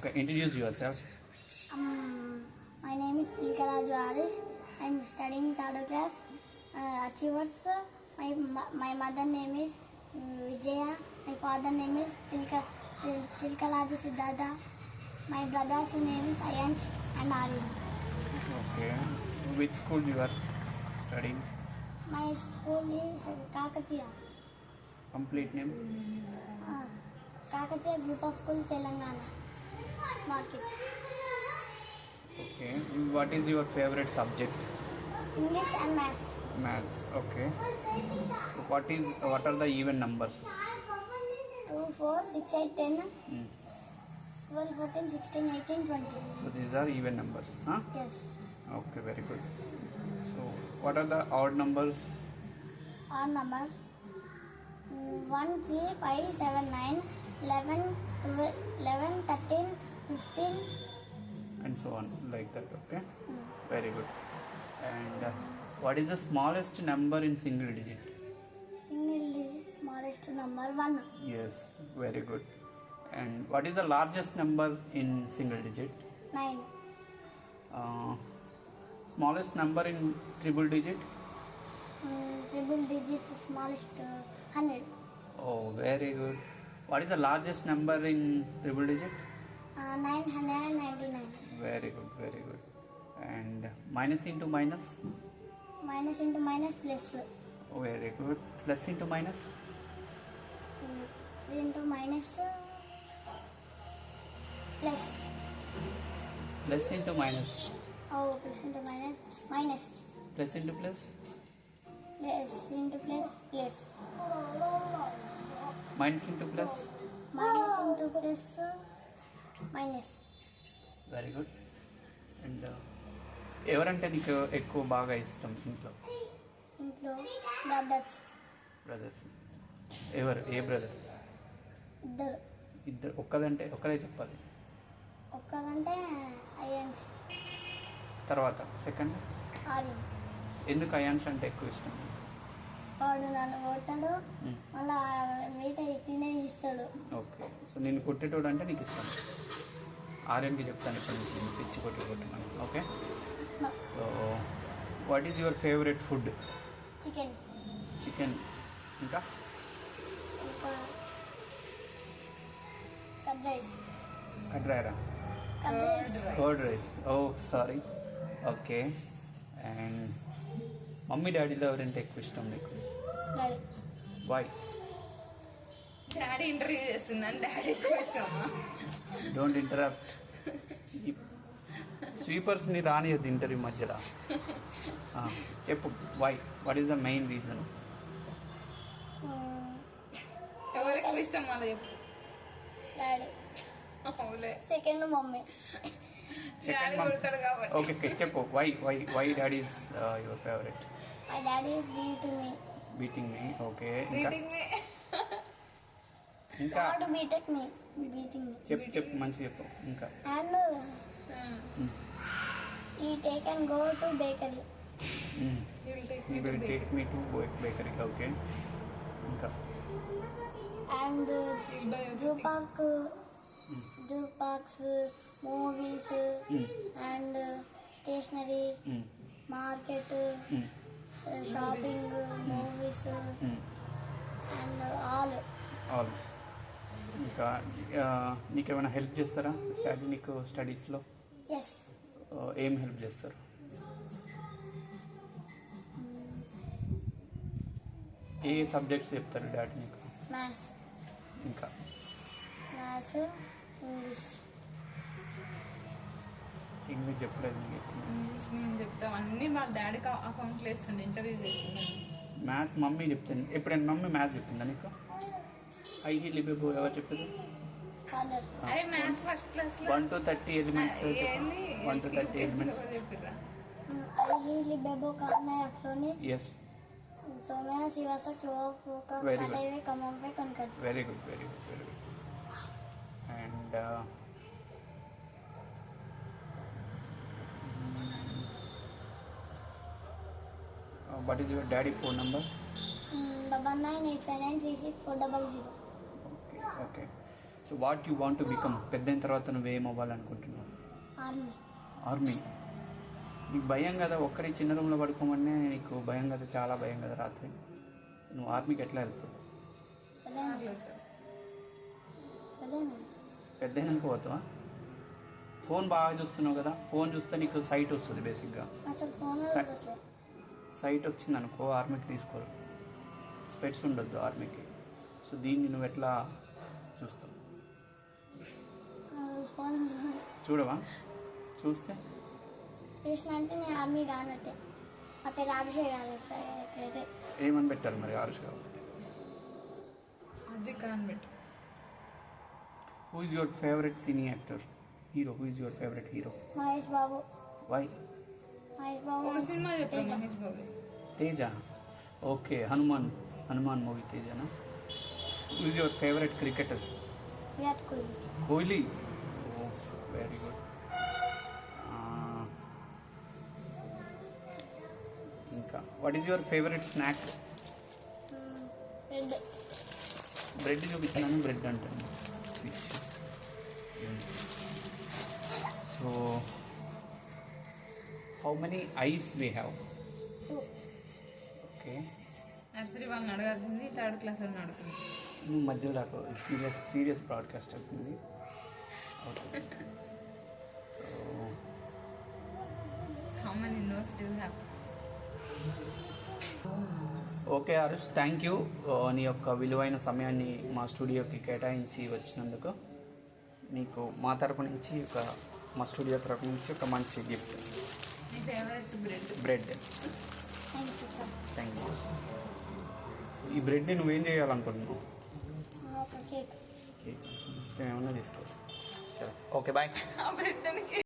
Okay, introduce yourself. My name is Tilkaraju Harish. I am studying third class. Achievers. My mother name is Vijaya. My father name is Tilkaraju Siddhartha. My brother's name is Ayansh and Aryan. Okay. Which school you are studying? My school is Kakatiya. Complete name? Kakatiya Group of School, Telangana. Smart kids. Okay. What is your favorite subject? English and Maths. Maths. Okay. So what are the even numbers? 2, 4, 6, 8, 10, 12, 14, 16, 18, 20. So these are even numbers. Huh? Yes. Okay, very good. So what are the odd numbers? Our numbers 1, 3, 5, 7, 9, 11, 12, 11, 13, 15. And so on, like that. Okay. Very good. And what is the smallest number in single digit? Single digit smallest number 1. Yes, very good. And what is the largest number in single digit? 9. Smallest number in triple digit? Triple digit smallest 100. Oh, very good. What is the largest number in triple digit? 999. Very good, very good. And minus into minus? Minus into minus plus. Oh, very good. Plus into minus? 3 into minus plus. Plus into minus? Oh, plus into minus minus. Plus into plus? Plus into plus plus. Minus into plus? Minus into plus minus. Very good. And ఎవరంటే నీకు ఎక్కువ బాగా ఇష్టం ఇంట్లో? ఇంట్లో brothers. Brothers ఎవరు? ఏ brother? ఇద్దరు. ఇద్దరు. ఒక్కదే చెప్పాలి. ఒక్కరంటే అయాన్స్. తర్వాత సెకండ్? ఆర్యన్. ఎందుకు అయాన్స్ అంటే ఎక్కువ ఇష్టం? వాడు నన్ను కొట్టాడు, మళ్ళా వెయిట్ తినే ఇస్తాడు. ఓకే. సో నేను కొట్టేటోడు అంటే నీకు ఇష్టం. ఆర్యన్కి చెప్తాను ఇప్పటి నుంచి నేను పిచ్చి కొట్టుకుంటున్నాను. Okay. So what is your favourite food? Chicken. Chicken. ఇంకా కర్డ్ రైస్. కడ్రాయరా? Curd rice. Oh sorry. Okay. And mummy డాడీలో ఎవరంటే ఎక్కువ ఇష్టం నీకు? డాడీ. వై? డాడీ ఇంటర్వ్యూ చేస్తున్నాను. డాడీ ఎక్కువ ఇష్టమా? Don't interrupt. స్వీపర్స్ని రానియద్దు ఇంటర్వ్యూ మధ్యలో. చెప్పు why, what is the main reason? ఎవరు ఎక్కువ ఇష్టం మళ్ళీ చెప్పు. డాడీ. అవులే. Second mummy. డాడీ కొడతాడు కాబట్టి. ఓకే చెప్పు why why why daddy is your favourite? My daddy is beating me. Okay. Meeting me. ఇంకా బీటింగ్ మీ. చెప్పు మంచిగా చెప్పు. ఇంకా and he take and go to bakery. He will take me to bakery. Okay. ఇంకా and zoo parks, movies and stationery, market, shopping, movies and all. ఇంకా నీకేమైనా help చేస్తారా daddy నీకు స్టడీస్లో? ఎస్. ఏం హెల్ప్ చేస్తారు? ఏ సబ్జెక్ట్స్ చెప్తారు డాడీ నీకు? మ్యాథ్స్. ఇంకా ఇంగ్లీష్ చెప్పలేదు నీకు? ఇంగ్లీష్ నేను చెప్తాం అన్ని మా డాడీకి అకౌంట్లో వేస్తుండే ఇంటర్వ్యూ చేస్తున్నాను. మ్యాథ్స్ మమ్మీ చెప్తాను. ఎప్పుడైనా మమ్మీ మ్యాథ్స్ చెప్పిందా నీకు? ఐ హీ బేబు ఎవరు చెప్పారు? అరే maths first class 1 to 30 elements. 1 to 30 elements. ఐ హీ బేబు కానా అఫ్లోని. ఎస్. సోమయ శివాస క్లో ఫోకస్ అడైవే కమంపే కనకజ్. Very good. And what is your daddy phone number? 9985936400. Okay. So what you want to become? పెద్దయిన తర్వాత నువ్వేం అవ్వాలనుకుంటున్నావు? ఆర్మీ. ఆర్మీ. నీకు భయం కదా, ఒక్కడి చిన్న రూమ్లో పడుకోమనే నీకు భయం కదా, చాలా భయం కదా రాత్రి. సో నువ్వు ఆర్మీకి ఎట్లా వెళ్తావు? పెద్దయినాక పోతావా? ఫోన్ బాగా చూస్తున్నావు కదా, ఫోన్ చూస్తే నీకు సైట్ వస్తుంది బేసిక్గా. అసలు ఫోన్ సైట్ వచ్చింది అనుకో ఆర్మీకి తీసుకోరు, స్పెట్స్ ఉండొద్దు ఆర్మీకి. సో దీన్ని నువ్వు ఎట్లా చూస్తావు? ఫోన్ చూడవా? చూస్తే చూసిన అంటే నేను ఆర్మీ కానట్టే. ఆ పేరు ఆర్సే కాదు ఎట్లయితే. ఏమని పెట్టారు మరి ఆరుష్ కాబట్టి? అది కాన్బెట్. Who is your favourite cine actor? Hero, who is your favourite hero? Mahesh Babu. Why? Mahesh Babu. ఒక సినిమా చెప్పాను మహేష్ బాబు. తేజ. ఓకే, హనుమాన్ మూవీ తేజనా? Who is your favourite cricketer? Virat Kohli. Kohli. Oh very good. ఇంకా what is your favourite snack? Red. Bread చూపించాను, బ్రెడ్ అంటాను. So how many eyes we have? Okay, nursery వాళ్ళని అడగాల్సింది, third class వాళ్ళని అడుగుతుంది. నువ్వు మధ్యలో రాకు, సీరియస్ బ్రాడ్కాస్ట్ అవుతుంది. Okay, so how many nose do you have? Okay Harish, thank you నీ యొక్క విలువైన సమయాన్ని మా స్టూడియోకి కేటాయించి వచ్చినందుకు. నీకు మా తరపు నుంచి మా స్టూడియో తరపు నుంచి ఒక మంచి gift. Me favourite bread. Thank you sir. Thank you. ఈ బ్రెడ్ని నువ్వేం చేయాలనుకుంటున్నావు? ఒక కేక్. ఇష్టం ఏమన్నా తీసుకో. సరే, ఓకే, బాయ్. ఆ బ్రెడ్